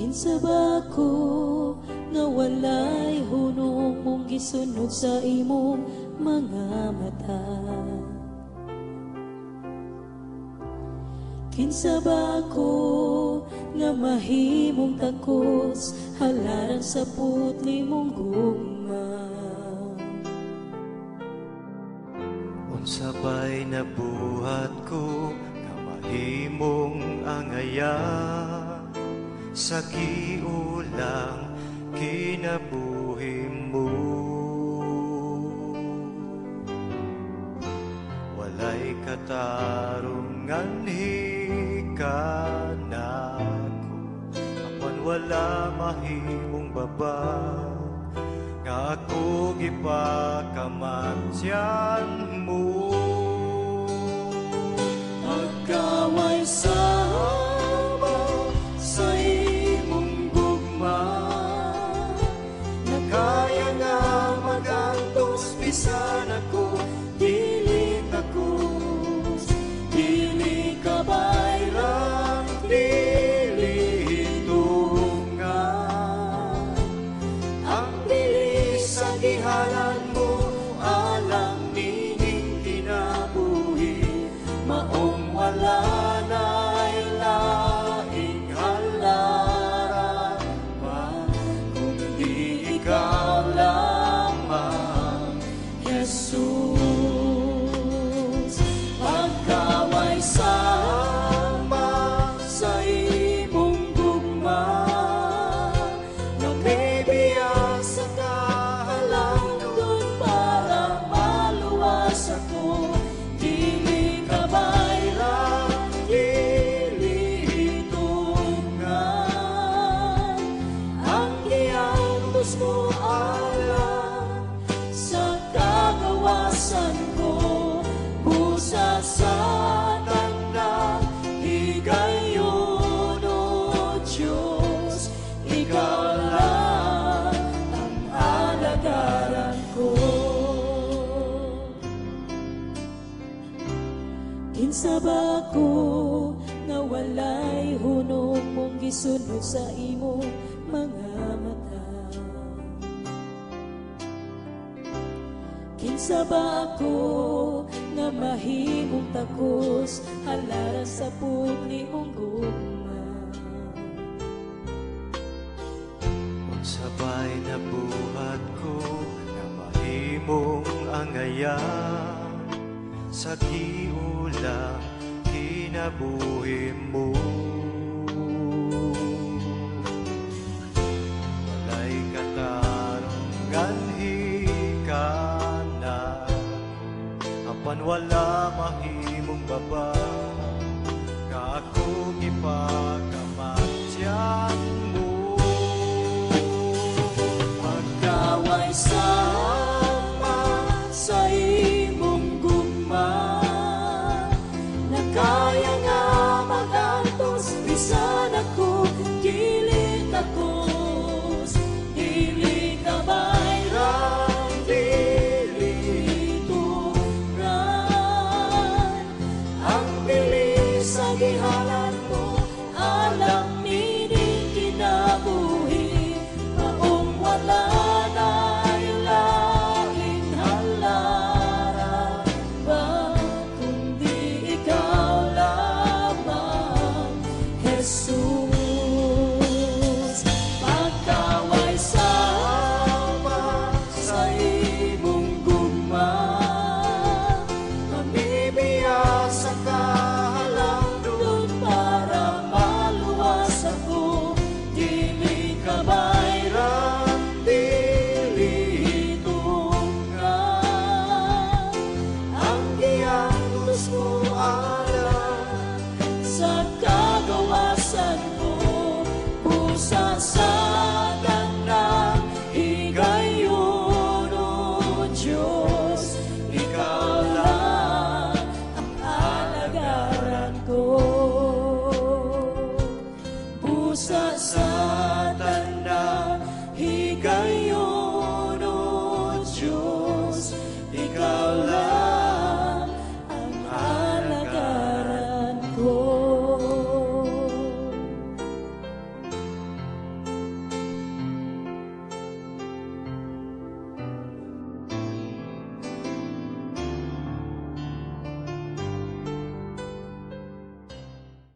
Kinsa ba ko nga walay hunong mong gisunod sa imong mga mata? Kinsa ba ko nga mahimong takos halaran sa putli mong gugma? Unsa ba'y nabuhat ko nga mahimong angaya sa giulang kinabuhi mo? Walay katarungan hikanako, apan wala mahimong baba nga ako gipakamatyan mo. Pagkaway sama sa imong gugma, Kaya nga magantos bisan ako dili takos, dili ka bayrang, dili tungan. ang dili sa gihalan mo Alang nining kinabuhi, maong wala na'y laing halaran pa, kundi ikaw lamang, Jesus. Pagkaway sama sa imong gugma, na may biyag sa kahalangdon para maluwas ako, dili ka bayrang, dili tungan. Ang giantos mo alam sa kagawasan ko, busa sa tanda higayon, O Diyos, ikaw lang ang alagaran ko. Kinsa ba ko nga walay hunong mong gisunod sa imong mga mata? Kinsa ba ako nga mahimong takos halaran sa putli mong gugma? Unsa ba'y nabuhat ko nga mahimong angaya sa giulang kinabuhi mo? Walay katarungan hikanako, apan wala mahimong baba nga ako